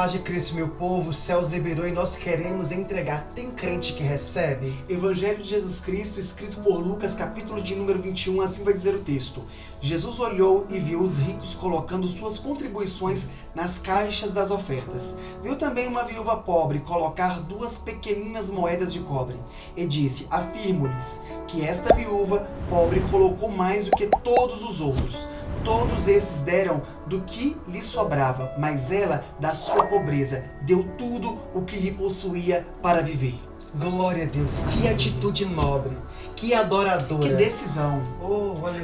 paz de Cristo, meu povo, os céus liberou e nós queremos entregar. Tem crente que recebe? Evangelho de Jesus Cristo, escrito por Lucas, capítulo de número 21, assim vai dizer o texto. Jesus olhou e viu os ricos colocando suas contribuições nas caixas das ofertas. Viu também uma viúva pobre colocar 2 pequeninas moedas de cobre. E disse, afirmo-lhes, que esta viúva pobre colocou mais do que todos os outros. Todos esses deram do que lhe sobrava, mas ela, da sua pobreza, deu tudo o que lhe possuía para viver. Glória a Deus, que atitude nobre, que adoradora, que decisão.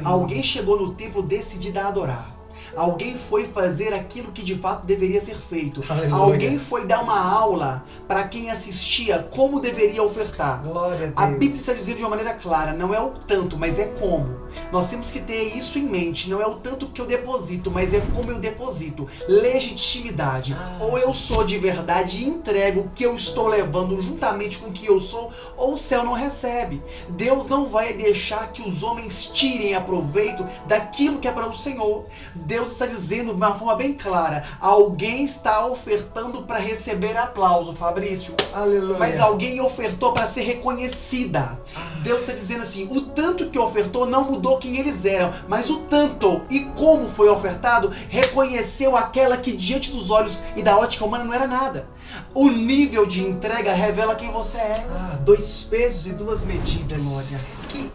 Alguém chegou no templo decidida a adorar. Alguém foi fazer aquilo que de fato deveria ser feito. Aleluia. Alguém foi dar uma aula para quem assistia como deveria ofertar. Glória a Deus. A Bíblia está dizendo de uma maneira clara, não é o tanto, mas é como. Nós temos que ter isso em mente, não é o tanto que eu deposito, mas é como eu deposito. Legitimidade. Ou eu sou de verdade e entrego o que eu estou levando juntamente com o que eu sou, ou o céu não recebe. Deus não vai deixar que os homens tirem aproveito daquilo que é para o Senhor. Deus está dizendo de uma forma bem clara, alguém está ofertando para receber aplauso, Fabrício. Aleluia. Mas alguém ofertou para ser reconhecida. Deus está dizendo assim, o tanto que ofertou não mudou quem eles eram, mas o tanto e como foi ofertado reconheceu aquela que diante dos olhos e da ótica humana não era nada. O nível de entrega revela quem você é. 2 pesos e 2 medidas. Glória.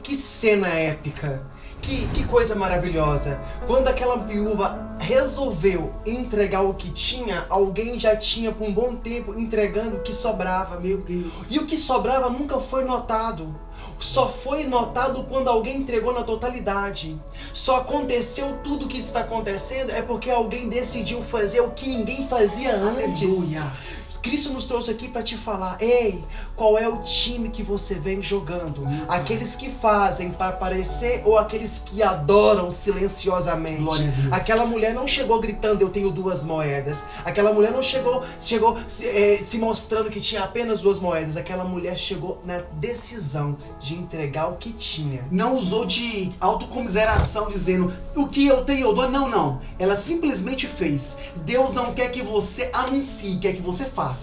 Que cena épica. Que coisa maravilhosa. Quando aquela viúva resolveu entregar o que tinha, alguém já tinha por um bom tempo entregando o que sobrava. Meu Deus. E o que sobrava nunca foi notado. Só foi notado quando alguém entregou na totalidade. Só aconteceu tudo o que está acontecendo é porque alguém decidiu fazer o que ninguém fazia antes. Aleluia. Cristo nos trouxe aqui para te falar, ei, qual é o time que você vem jogando? Aqueles que fazem para aparecer ou aqueles que adoram silenciosamente? Glória a Deus. Aquela mulher não chegou gritando, eu tenho 2 moedas. Aquela mulher não chegou se mostrando que tinha apenas 2 moedas. Aquela mulher chegou na decisão de entregar o que tinha. Não usou de autocomiseração dizendo, o que eu tenho eu dou. Não. Ela simplesmente fez. Deus não quer que você anuncie, quer que você faça.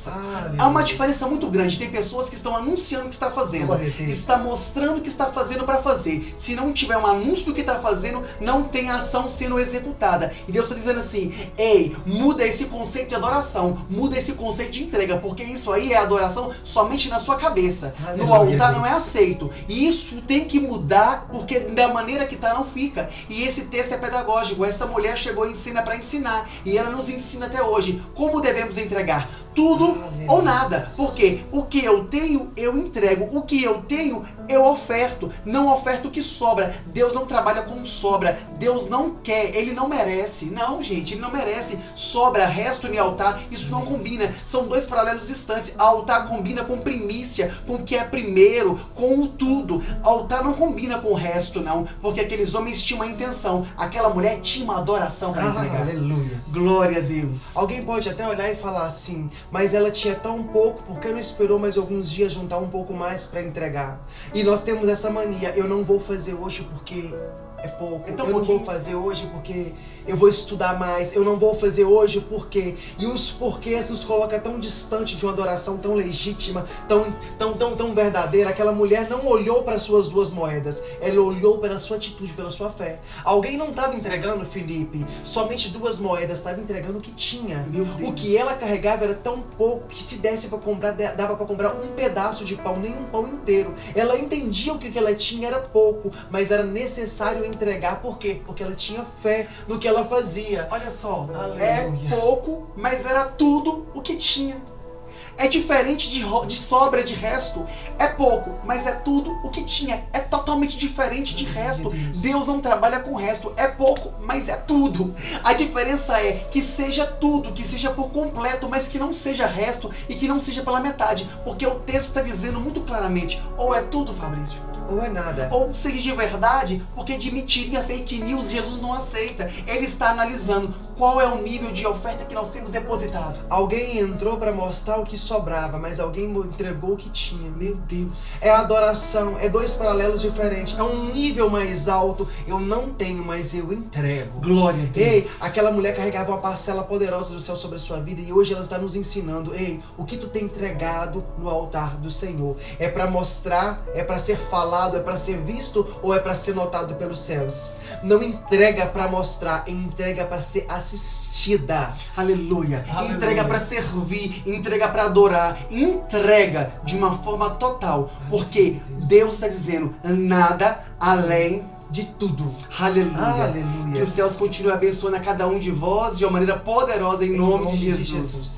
Há uma diferença muito grande. Tem pessoas que estão anunciando o que está fazendo, está mostrando o que está fazendo para fazer. Se não tiver um anúncio do que está fazendo, não tem ação sendo executada. E Deus está dizendo assim, ei, muda esse conceito de adoração, muda esse conceito de entrega, porque isso aí é adoração somente na sua cabeça. No altar não é aceito. E isso tem que mudar, porque da maneira que está não fica. E esse texto é pedagógico. Essa mulher chegou e ensina para ensinar. E ela nos ensina até hoje como devemos entregar. Tudo ou nada. Porque o que eu tenho, eu entrego. O que eu tenho, eu oferto. Não oferto o que sobra. Deus não trabalha com sobra. Deus não quer. Ele não merece. Não, gente. Ele não merece. Sobra, resto em altar. Isso não combina. São 2 paralelos distantes. Altar combina com primícia, com o que é primeiro, com o tudo. Altar não combina com o resto, não. Porque aqueles homens tinham uma intenção. Aquela mulher tinha uma adoração para entregar. Aleluia. Glória a Deus. Alguém pode até olhar e falar assim, mas ela tinha tão pouco, porque não esperou mais alguns dias juntar um pouco mais para entregar? E nós temos essa mania, eu não vou fazer hoje porque é pouco, eu não vou fazer hoje porque eu vou estudar mais, eu não vou fazer hoje porque... E os porquês nos coloca tão distante de uma adoração tão legítima, tão verdadeira. Aquela mulher não olhou para suas 2 moedas, ela olhou pela sua atitude, pela sua fé. Alguém não estava entregando, Felipe, somente 2 moedas, estava entregando o que tinha. O que ela carregava era tão pouco que se desse para comprar, dava para comprar um pedaço de pão, nem um pão inteiro. Ela entendia o que ela tinha era pouco, mas era necessário entregar. Por quê? Porque ela tinha fé no que ela fazia. Olha só, é pouco, mas era tudo o que tinha. É diferente de sobra, de resto. É pouco, mas é tudo o que tinha. É totalmente diferente de resto. Deus não trabalha com resto. É pouco, mas é tudo. A diferença é que seja tudo, que seja por completo, mas que não seja resto e que não seja pela metade. Porque o texto está dizendo muito claramente, ou é tudo, Fabrício, ou é nada. Ou seria de verdade, porque de mentirinha, fake news, Jesus não aceita. Ele está analisando qual é o nível de oferta que nós temos depositado. Alguém entrou para mostrar o que sobrava, mas alguém entregou o que tinha. Meu Deus. É adoração, é dois paralelos diferentes. É um nível mais alto. Eu não tenho, mas eu entrego. Glória a Deus. Ei, aquela mulher carregava uma parcela poderosa do céu sobre a sua vida e hoje ela está nos ensinando. Ei, o que tu tem entregado no altar do Senhor? É para mostrar, é para ser falado, é para ser visto ou é para ser notado pelos céus? Não entrega para mostrar, entrega para ser assistida. Aleluia. Aleluia. Entrega para servir, entrega para adorar, entrega de uma forma total, porque Deus está dizendo nada além de tudo. Aleluia. Aleluia. Que os céus continuem abençoando a cada um de vós de uma maneira poderosa em nome de Jesus.